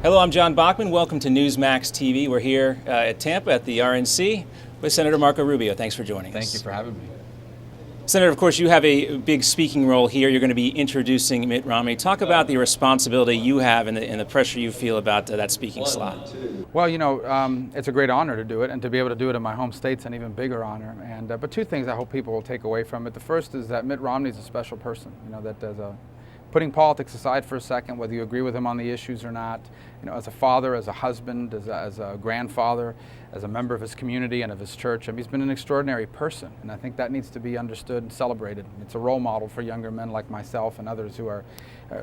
Hello, I'm John Bachman. Welcome to Newsmax TV. We're here at Tampa at the RNC with Senator Marco Rubio. Thanks for joining us. Thank you for having me. Senator, of course, you have a big speaking role here. You're going to be introducing Mitt Romney. Talk about the responsibility you have and the pressure you feel about that speaking slot. Well, you know, it's a great honor to do it, and to be able to do it in my home state's an even bigger honor. And but two things I hope people will take away from it. The first is that Mitt Romney is a special person. You know, that does putting politics aside for a second, whether you agree with him on the issues or not, you know, as a father, as a husband, as a grandfather, as a member of his community and of his church, he's been an extraordinary person, and I think that needs to be understood and celebrated. It's a role model for younger men like myself and others who are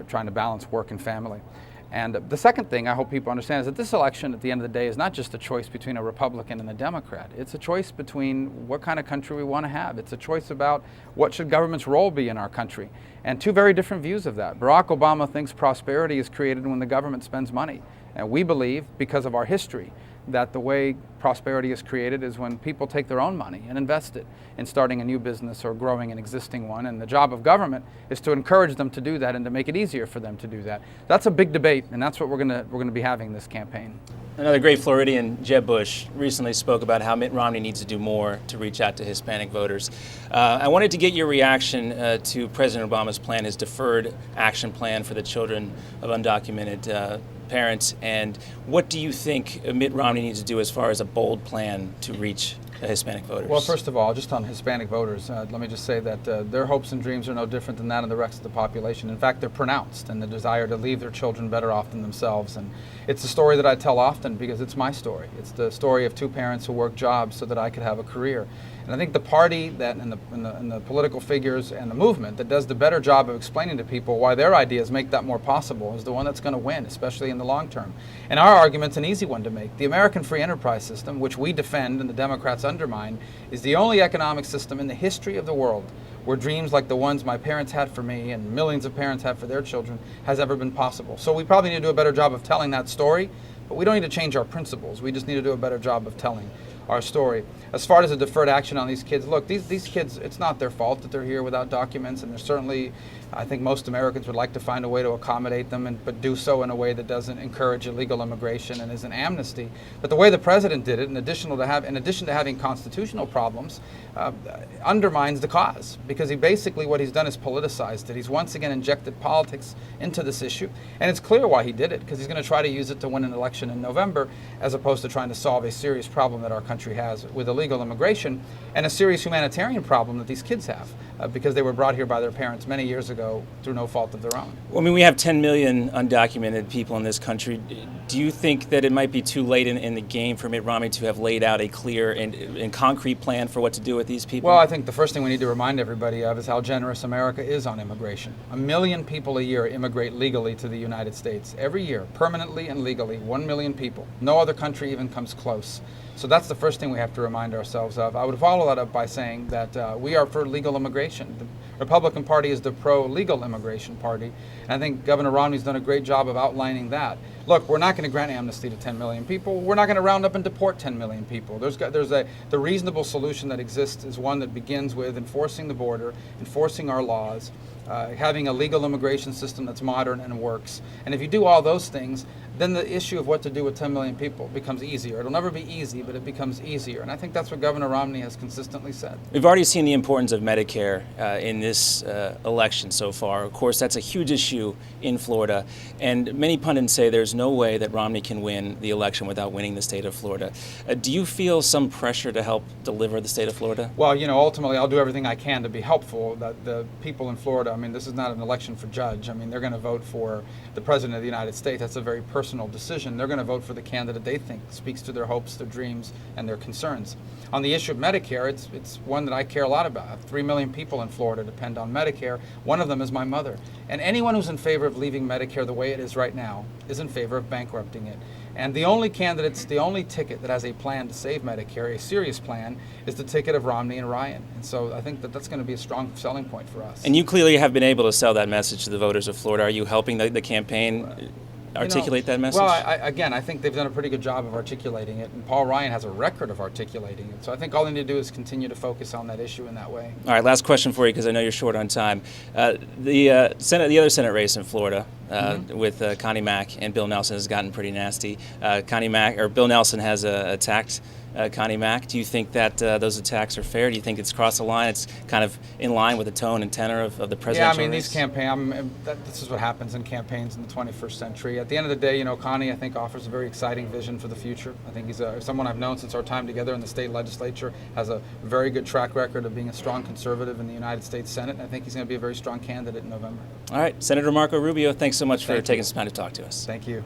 trying to balance work and family. And the second thing I hope people understand is that this election, at the end of the day, is not just a choice between a Republican and a Democrat. It's a choice between what kind of country we want to have. It's a choice about what should government's role be in our country. And two very different views of that. Barack Obama thinks prosperity is created when the government spends money. And we believe, because of our history, that the way prosperity is created is when people take their own money and invest it in starting a new business or growing an existing one. And the job of government is to encourage them to do that and to make it easier for them to do that. That's a big debate, and that's what we're going to be having this campaign. Another great Floridian, Jeb Bush, recently spoke about how Mitt Romney needs to do more to reach out to Hispanic voters. I wanted to get your reaction to President Obama's plan, his deferred action plan for the children of undocumented parents, and what do you think Mitt Romney needs to do as far as a bold plan to reach Hispanic voters? Well, first of all, just on Hispanic voters, let me just say that their hopes and dreams are no different than that of the rest of the population. In fact, they're pronounced in the desire to leave their children better off than themselves. And it's a story that I tell often because it's my story. It's the story of two parents who work jobs so that I could have a career. And I think the party that and the political figures and the movement that does the better job of explaining to people why their ideas make that more possible is the one that's going to win, especially in the long term. And our argument's an easy one to make. The American free enterprise system, which we defend and the Democrats undermine, is the only economic system in the history of the world where dreams like the ones my parents had for me and millions of parents have for their children has ever been possible. So we probably need to do a better job of telling that story, but we don't need to change our principles. We just need to do a better job of telling our story. As far as a deferred action on these kids, look, these kids, it's not their fault that they're here without documents, and there's certainly, I think most Americans would like to find a way to accommodate them, but do so in a way that doesn't encourage illegal immigration and is an amnesty. But the way the president did it, in addition to having constitutional problems, undermines the cause, because he basically, what he's done is politicized it. He's once again injected politics into this issue, and it's clear why he did it, because he's going to try to use it to win an election in November, as opposed to trying to solve a serious problem that our country has with illegal immigration and a serious humanitarian problem that these kids have because they were brought here by their parents many years ago through no fault of their own. Well, I mean, we have 10 million undocumented people in this country. Do you think that it might be too late in the game for Mitt Romney to have laid out a clear and concrete plan for what to do with these people? Well, I think the first thing we need to remind everybody of is how generous America is on immigration. 1 million people a year immigrate legally to the United States. Every year, permanently and legally, 1 million people. No other country even comes close. So that's the first thing we have to remind ourselves of. I would follow that up by saying that we are for legal immigration. The Republican Party is the pro-legal immigration party, and I think Governor Romney's done a great job of outlining that. Look, we're not going to grant amnesty to 10 million people. We're not going to round up and deport 10 million people. The reasonable solution that exists is one that begins with enforcing the border, enforcing our laws, having a legal immigration system that's modern and works. And if you do all those things, then the issue of what to do with 10 million people becomes easier. It'll never be easy, but it becomes easier. And I think that's what Governor Romney has consistently said. We've already seen the importance of Medicare in this election so far. Of course, that's a huge issue in Florida. And many pundits say there's no way that Romney can win the election without winning the state of Florida. Do you feel some pressure to help deliver the state of Florida? Well, you know, ultimately I'll do everything I can to be helpful. The people in Florida, I mean, this is not an election for judge. I mean, they're going to vote for the President of the United States. That's a very personal decision. They're going to vote for the candidate they think speaks to their hopes, their dreams, and their concerns. On the issue of Medicare, it's one that I care a lot about. 3 million people in Florida depend on Medicare. One of them is my mother. And anyone who's in favor of leaving Medicare the way it is right now is in favor of bankrupting it. And the only ticket that has a plan to save Medicare, a serious plan, is the ticket of Romney and Ryan. And so I think that that's going to be a strong selling point for us. And you clearly have been able to sell that message to the voters of Florida. Are you helping the campaign? articulate that message? Well, again, I think they've done a pretty good job of articulating it, and Paul Ryan has a record of articulating it. So I think all they need to do is continue to focus on that issue in that way. All right, last question for you, because I know you're short on time. The other Senate race in Florida with Connie Mack and Bill Nelson has gotten pretty nasty. Bill Nelson has attacked Connie Mack. Do you think that those attacks are fair? Do you think it's crossed the line? It's kind of in line with the tone and tenor of the presidential Yeah, I mean, race? these campaigns, this is what happens in campaigns in the 21st century. At the end of the day, Connie, I think, offers a very exciting vision for the future. I think he's someone I've known since our time together in the state legislature, has a very good track record of being a strong conservative in the United States Senate, and I think he's going to be a very strong candidate in November. All right, Senator Marco Rubio, thanks so much for taking some time to talk to us. Thank you.